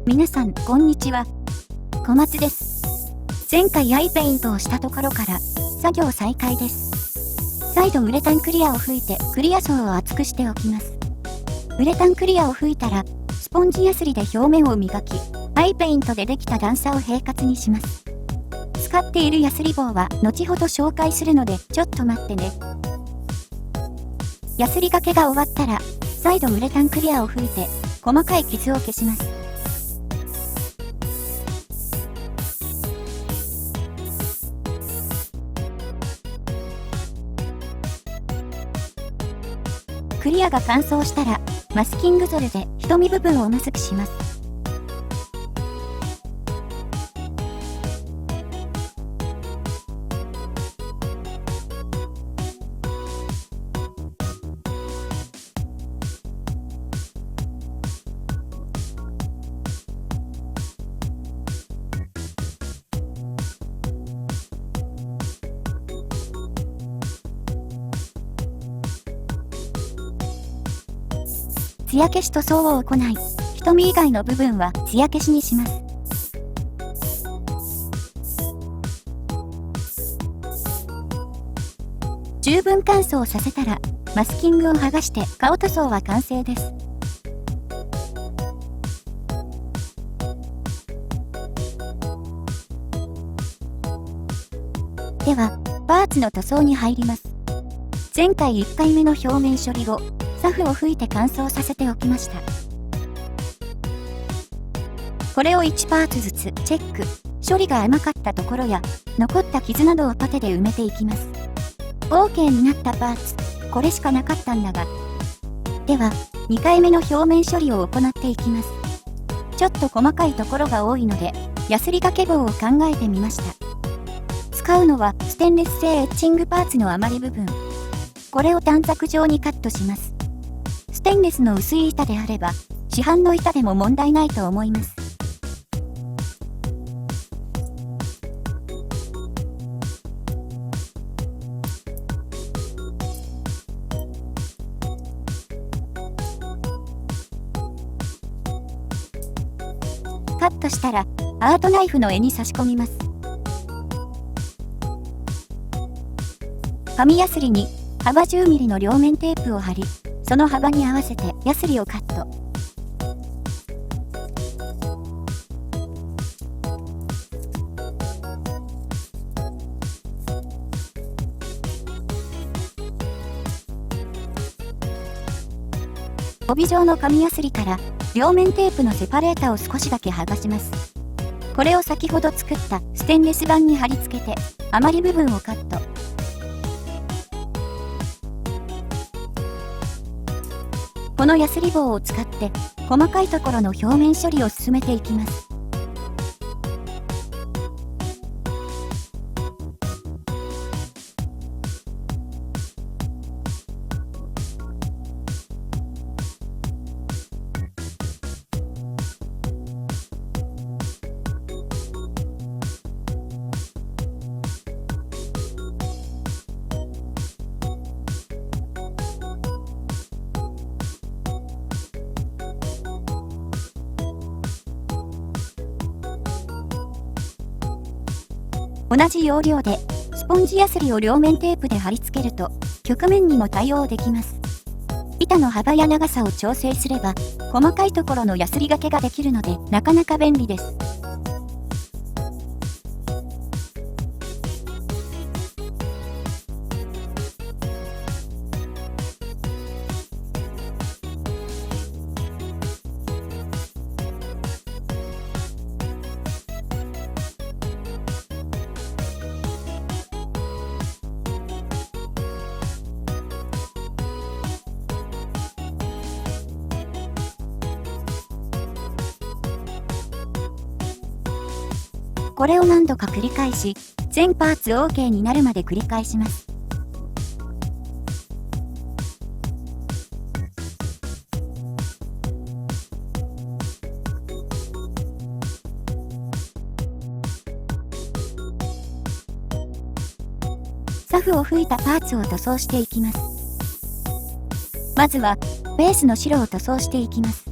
皆さん、こんにちは。小松です。前回アイペイントをしたところから、作業再開です。再度ウレタンクリアを吹いて、クリア層を厚くしておきます。ウレタンクリアを吹いたら、スポンジヤスリで表面を磨き、アイペイントでできた段差を平滑にします。使っているヤスリ棒は、後ほど紹介するので、ちょっと待ってね。ヤスリがけが終わったら、再度ウレタンクリアを吹いて、細かい傷を消します。クリアが完走したら、マスキングゾルで瞳部分をマスクします。艶消し塗装を行い、瞳以外の部分は艶消しにします。十分乾燥させたら、マスキングを剥がして顔塗装は完成です。では、パーツの塗装に入ります。前回1回目の表面処理後、サフを吹いて乾燥させておきました。これを1パーツずつチェック。処理が甘かったところや、残った傷などをパテで埋めていきます。OK になったパーツ、これしかなかったんだが。では、2回目の表面処理を行っていきます。ちょっと細かいところが多いので、ヤスリ掛け棒を考えてみました。使うのはステンレス製エッチングパーツの余り部分。これを短冊状にカットします。ステンレスの薄い板であれば、市販の板でも問題ないと思います。カットしたら、アートナイフの柄に差し込みます。紙ヤスリに幅 10mm の両面テープを貼り、その幅に合わせてヤスリをカット。帯状の紙ヤスリから両面テープのセパレータを少しだけ剥がします。これを先ほど作ったステンレス板に貼り付けて余り部分をカット。このヤスリ棒を使って細かいところの表面処理を進めていきます。同じ要領で、スポンジヤスリを両面テープで貼り付けると、曲面にも対応できます。板の幅や長さを調整すれば、細かいところのヤスリ掛けができるので、なかなか便利です。これを何度か繰り返し、全パーツ OK になるまで繰り返します。サフを吹いたパーツを塗装していきます。まずは、ベースの白を塗装していきます。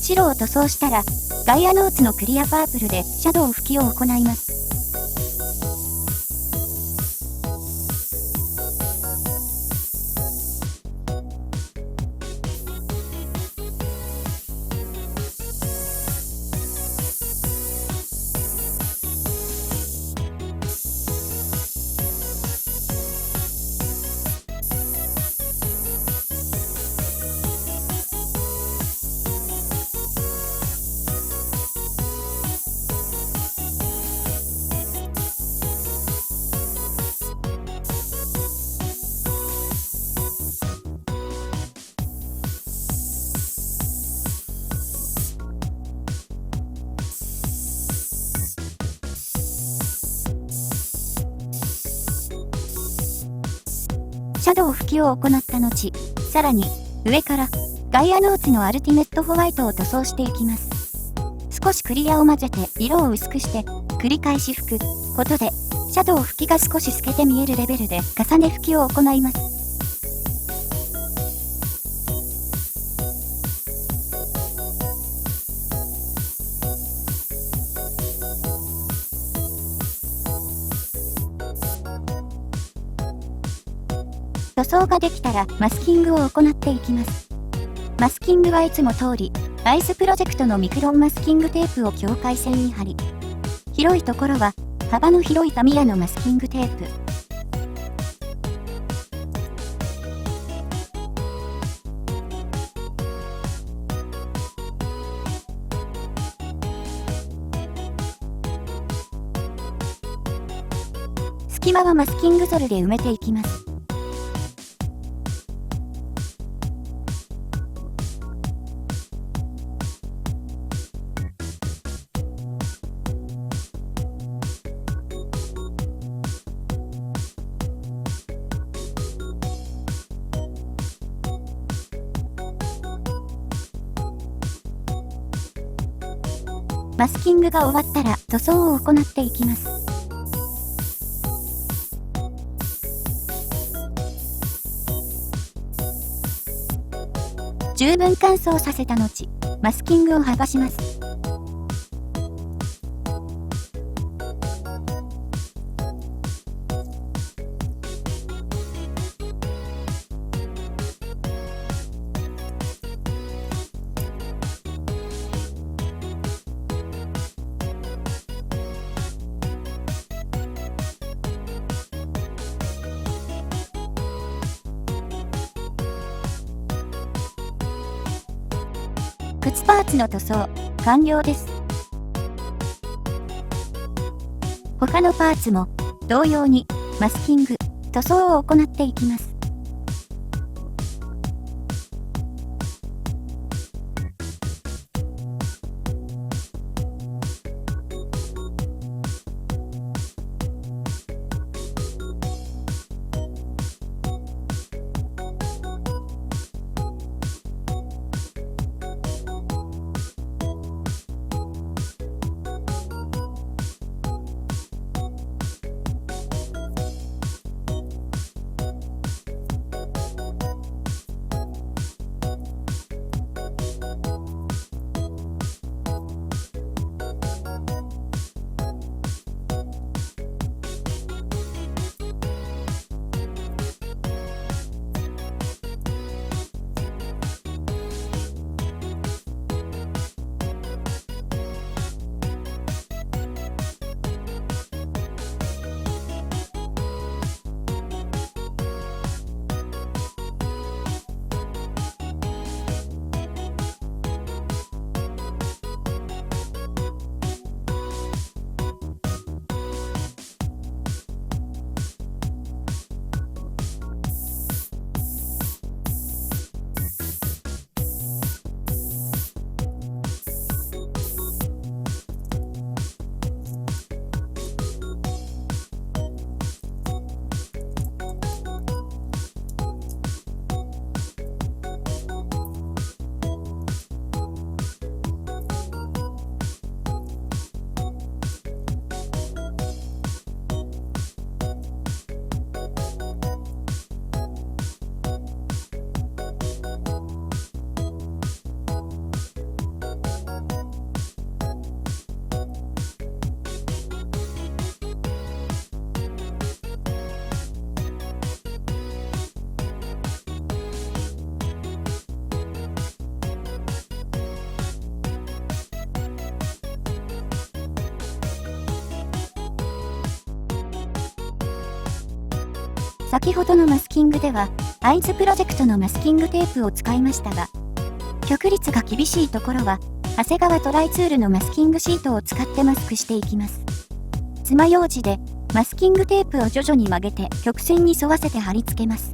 白を塗装したら、ガイアノーツのクリアパープルでシャドウ吹きを行います。シャドウ吹きを行った後、さらに、上から、ガイアノーツのアルティメットホワイトを塗装していきます。少しクリアを混ぜて色を薄くして、繰り返し吹くことで、シャドウ吹きが少し透けて見えるレベルで重ね吹きを行います。塗装ができたらマスキングを行っていきます。マスキングはいつも通り、アイスプロジェクトのミクロンマスキングテープを境界線に貼り、広いところは幅の広いタミヤのマスキングテープ。隙間はマスキングゾルで埋めていきます。マスキングが終わったら塗装を行っていきます。十分乾燥させた後、マスキングを剥がします。靴パーツの塗装、完了です。他のパーツも、同様に、マスキング、塗装を行っていきます。先ほどのマスキングでは、アイズプロジェクトのマスキングテープを使いましたが、極率が厳しいところは、長谷川トライツールのマスキングシートを使ってマスクしていきます。爪楊枝で、マスキングテープを徐々に曲げて曲線に沿わせて貼り付けます。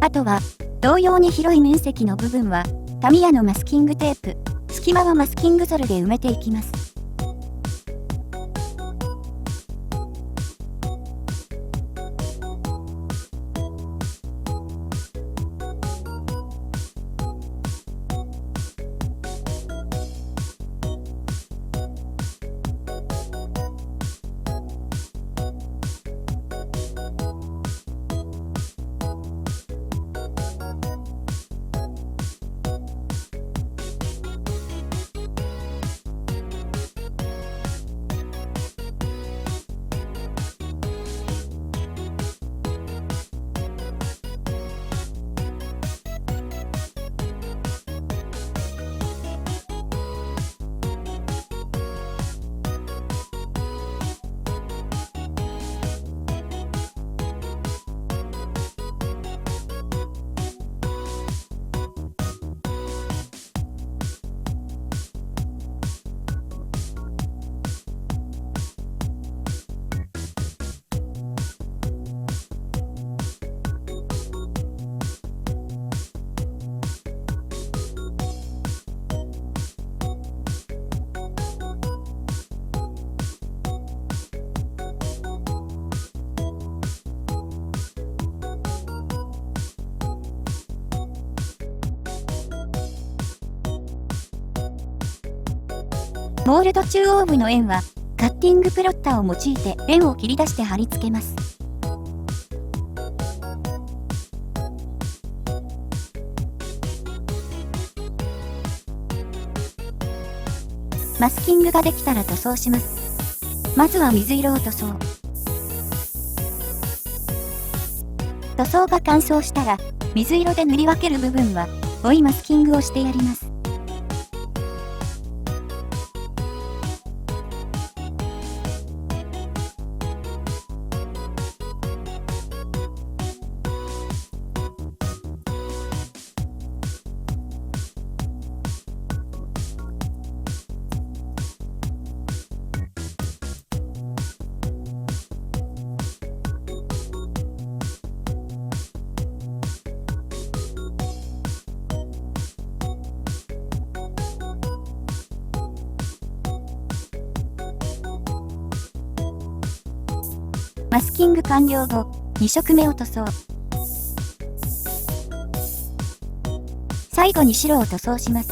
あとは、同様に広い面積の部分は、タミヤのマスキングテープ、隙間はマスキングゾルで埋めていきます。モールド中央部の円は、カッティングプロッターを用いて円を切り出して貼り付けます。マスキングができたら塗装します。まずは水色を塗装。塗装が乾燥したら、水色で塗り分ける部分は、追いマスキングをしてやります。マスキング完了後、2色目を塗装。最後に白を塗装します。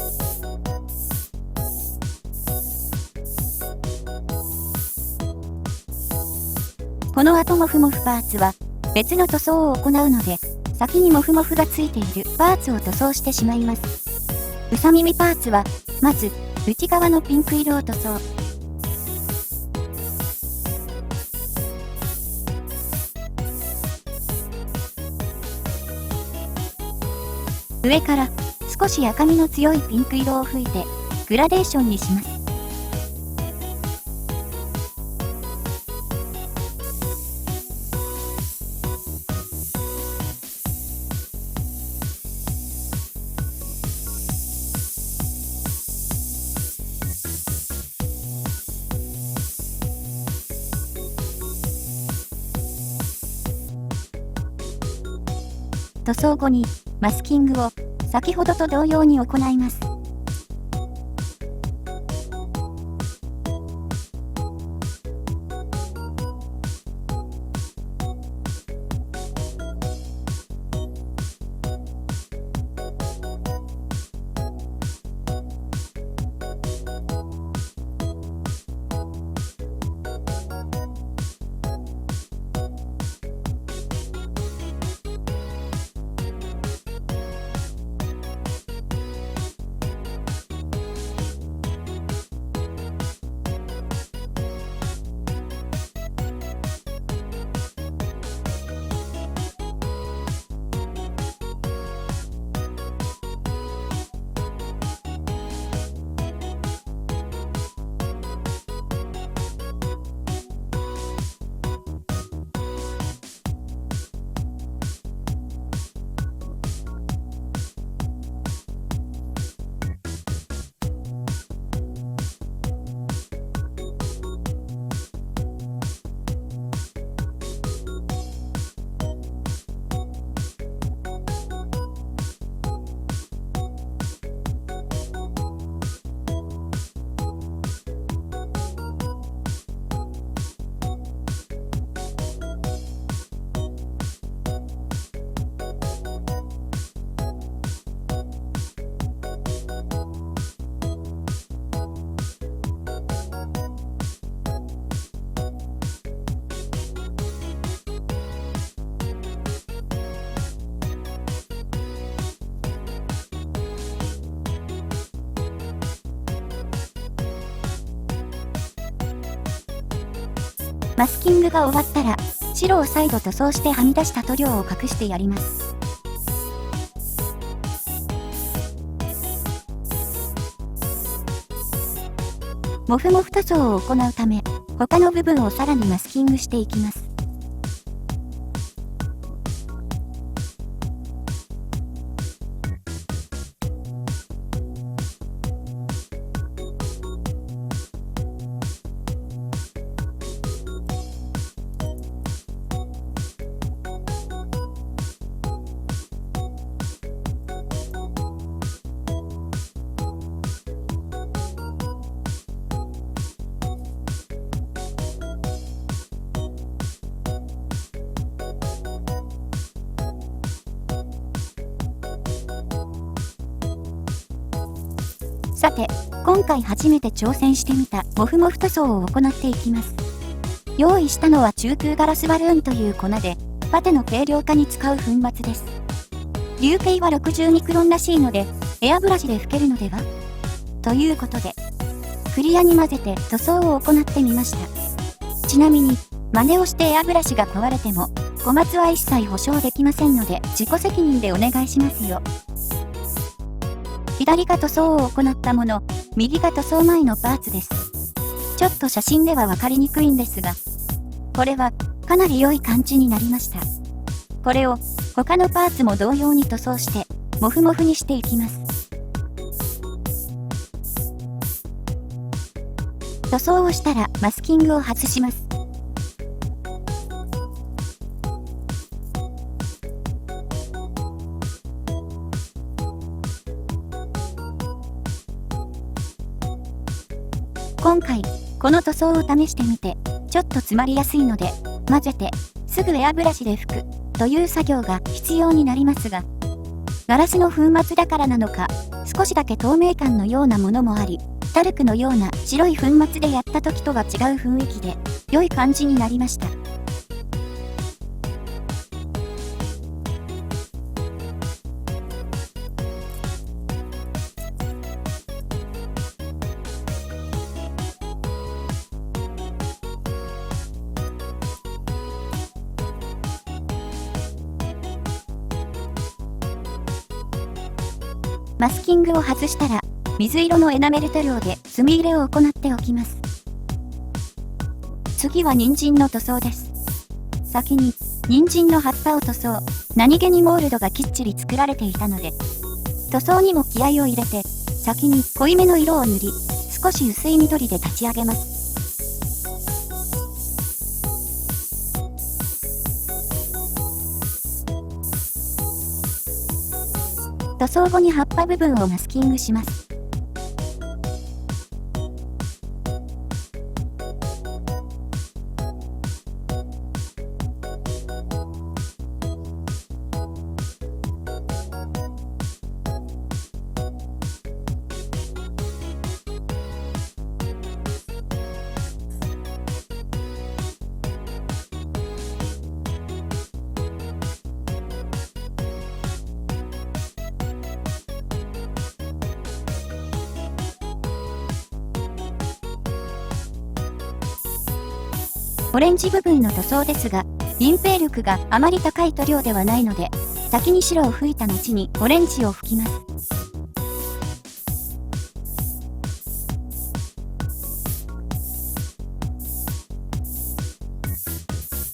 この後モフモフパーツは別の塗装を行うので、先にモフモフがついているパーツを塗装してしまいます。うさ耳パーツは、まず、内側のピンク色を塗装。上から少し赤みの強いピンク色を吹いてグラデーションにします。塗装後に、マスキングを、先ほどと同様に行います。マスキングが終わったら、白を再度塗装してはみ出した塗料を隠してやります。モフモフ塗装を行うため、他の部分をさらにマスキングしていきます。さて、今回初めて挑戦してみたモフモフ塗装を行っていきます。用意したのは中空ガラスバルーンという粉で、パテの軽量化に使う粉末です。粒径は60ミクロンらしいので、エアブラシで拭けるのではということで、クリアに混ぜて塗装を行ってみました。ちなみに、真似をしてエアブラシが壊れても、小松は一切保証できませんので、自己責任でお願いしますよ。左が塗装を行ったもの、右が塗装前のパーツです。ちょっと写真ではわかりにくいんですが、これはかなり良い感じになりました。これを他のパーツも同様に塗装して、モフモフにしていきます。塗装をしたらマスキングを外します。今回、この塗装を試してみて、ちょっと詰まりやすいので、混ぜて、すぐエアブラシで拭く、という作業が必要になりますが、ガラスの粉末だからなのか、少しだけ透明感のようなものもあり、タルクのような白い粉末でやった時とは違う雰囲気で、良い感じになりました。マスキングを外したら、水色のエナメル塗料で墨入れを行っておきます。次は人参の塗装です。先に、人参の葉っぱを塗装。何気にモールドがきっちり作られていたので、塗装にも気合を入れて、先に濃いめの色を塗り、少し薄い緑で立ち上げます。塗装後に葉っぱ部分をマスキングします。オレンジ部分の塗装ですが、隠蔽力があまり高い塗料ではないので、先に白を吹いた後にオレンジを吹きます。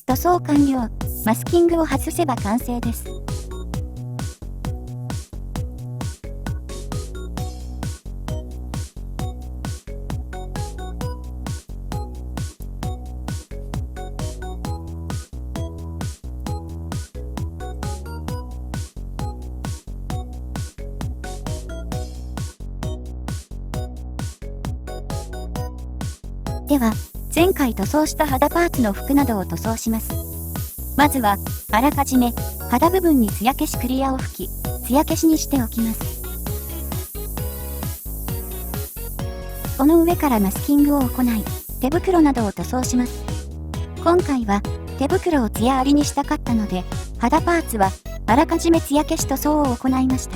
塗装完了。マスキングを外せば完成です。では、前回塗装した肌パーツの服などを塗装します。まずは、あらかじめ、肌部分に艶消しクリアを吹き、艶消しにしておきます。この上からマスキングを行い、手袋などを塗装します。今回は、手袋を艶ありにしたかったので、肌パーツは、あらかじめ艶消し塗装を行いました。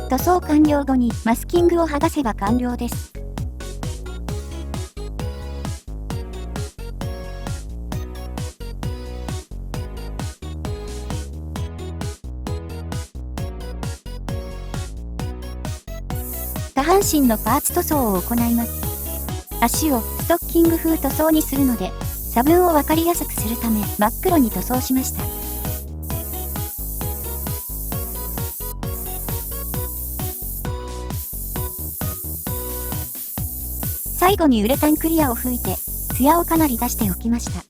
塗装完了後にマスキングを剥がせば完了です。下半身のパーツ塗装を行います。足をストッキング風塗装にするので、差分を分かりやすくするため真っ黒に塗装しました。最後にウレタンクリアを吹いて、ツヤをかなり出しておきました。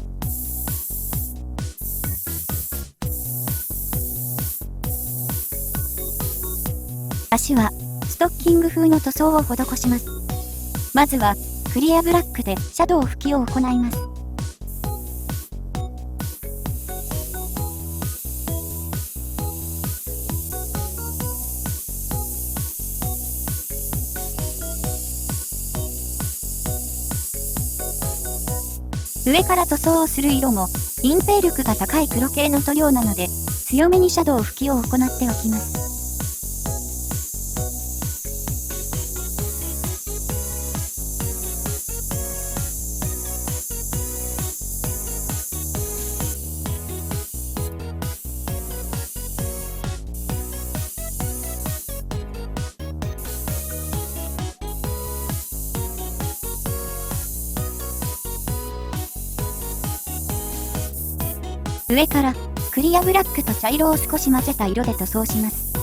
足は、ストッキング風の塗装を施します。まずは、クリアブラックでシャドウ拭きを行います。上から塗装をする色も、隠蔽力が高い黒系の塗料なので、強めにシャドウ拭きを行っておきます。上からクリアブラックと茶色を少し混ぜた色で塗装します。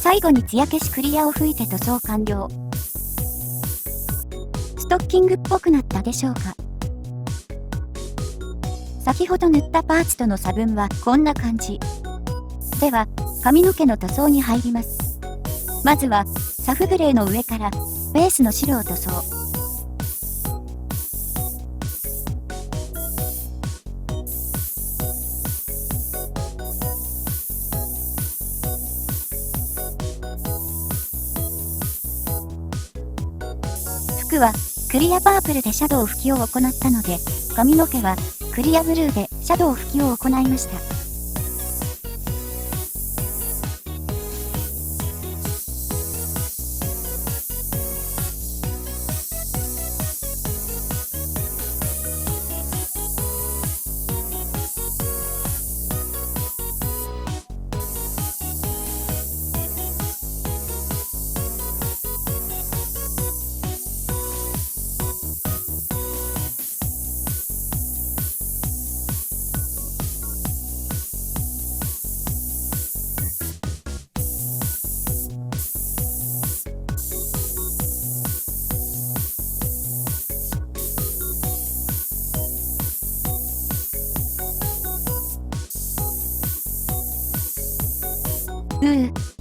最後に艶消しクリアを吹いて塗装完了。ストッキングっぽくなったでしょうか。先ほど塗ったパーツとの差分はこんな感じ。では、髪の毛の塗装に入ります。まずは、サフグレーの上から、ベースの白を塗装。服はクリアパープルでシャドウ拭きを行ったので、髪の毛はクリアブルーでシャドウ拭きを行いました。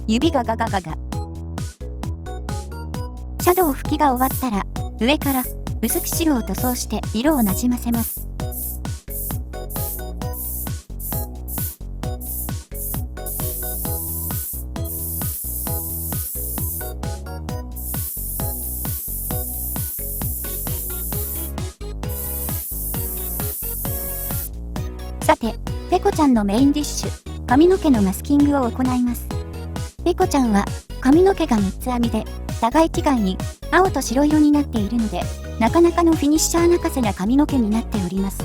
指がガガガガ。シャドウ拭きが終わったら、上から薄く白を塗装して色をなじませます。さて、ペコちゃんのメインディッシュ、髪の毛のマスキングを行います。ペコちゃんは髪の毛が3つ編みで、互い違いに青と白色になっているので、なかなかのフィニッシャー泣かせな髪の毛になっております。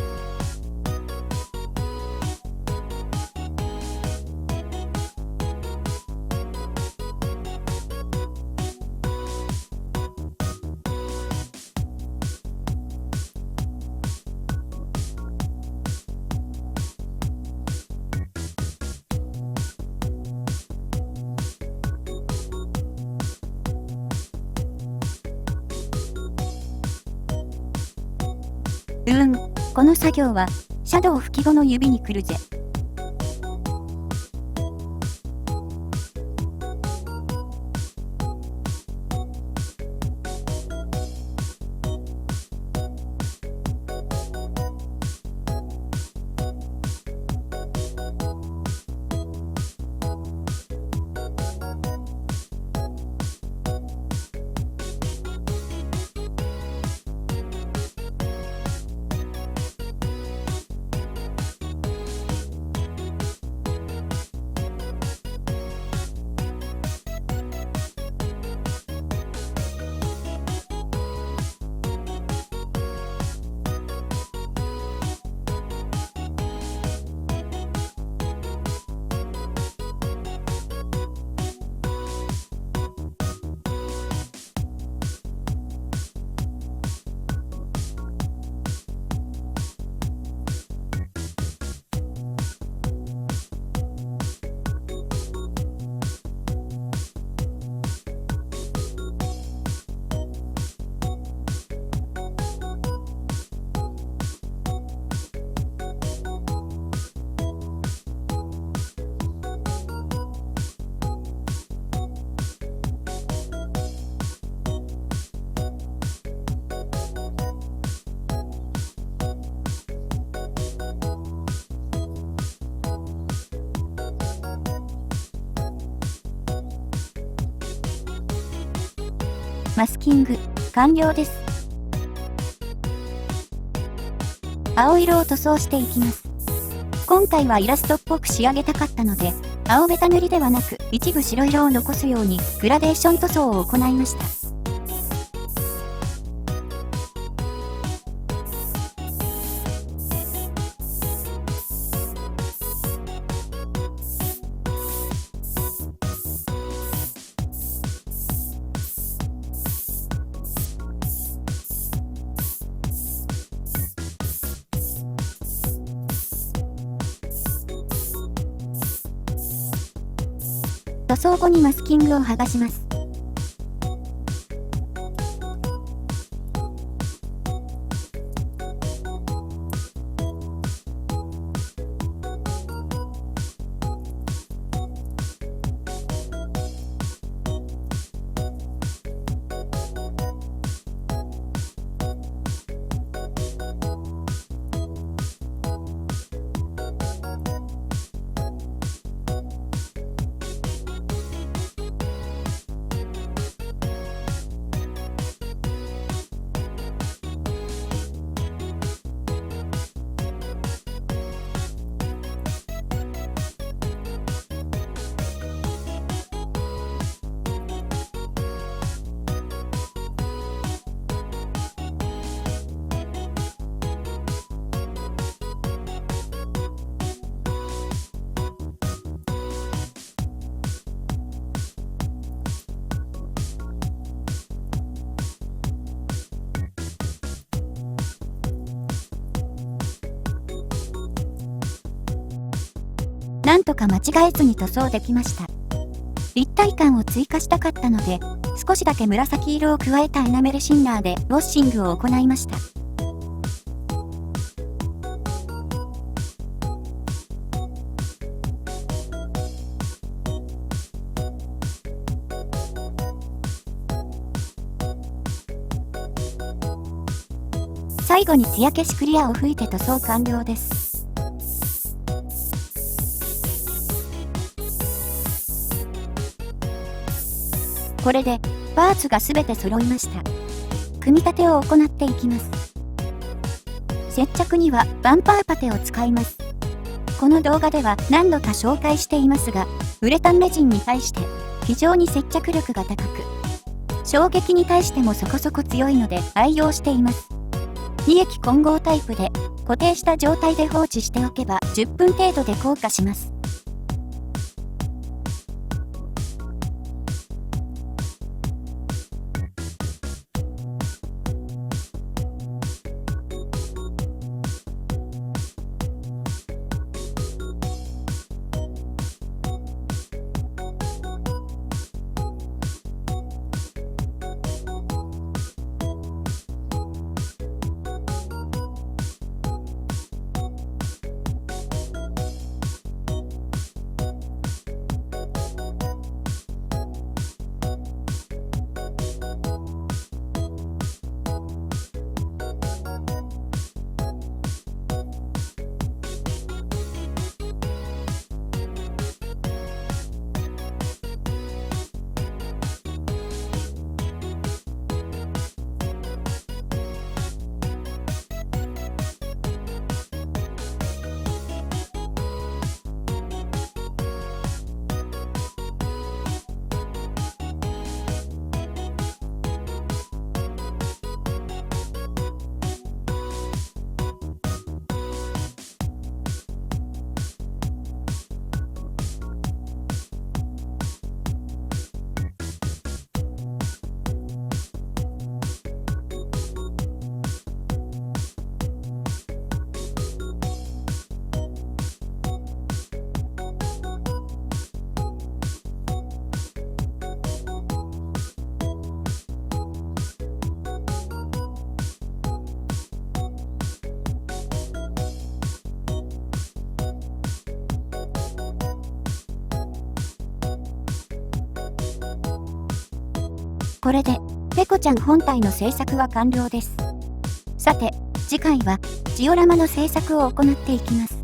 この作業は、シャドウ拭き後の指に来るぜ。マスキング完了です。青色を塗装していきます。今回はイラストっぽく仕上げたかったので、青ベタ塗りではなく一部白色を残すようにグラデーション塗装を行いました。塗装後にマスキングを剥がします。なんとか間違えずに塗装できました。立体感を追加したかったので、少しだけ紫色を加えたエナメルシンナーでウォッシングを行いました。最後に艶消しクリアを吹いて塗装完了です。これでパーツがすべて揃いました。組み立てを行っていきます。接着にはバンパーパテを使います。この動画では何度か紹介していますが、ウレタンレジンに対して非常に接着力が高く、衝撃に対してもそこそこ強いので愛用しています。2液混合タイプで固定した状態で放置しておけば10分程度で硬化します。これでペコちゃん本体の製作は完了です。さて、次回はジオラマの製作を行っていきます。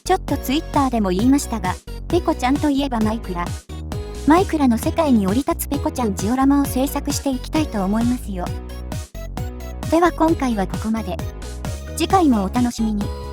ちょっとツイッターでも言いましたが、ペコちゃんといえばマイクラ。マイクラの世界に降り立つペコちゃんジオラマを制作していきたいと思いますよ。では今回はここまで。次回もお楽しみに。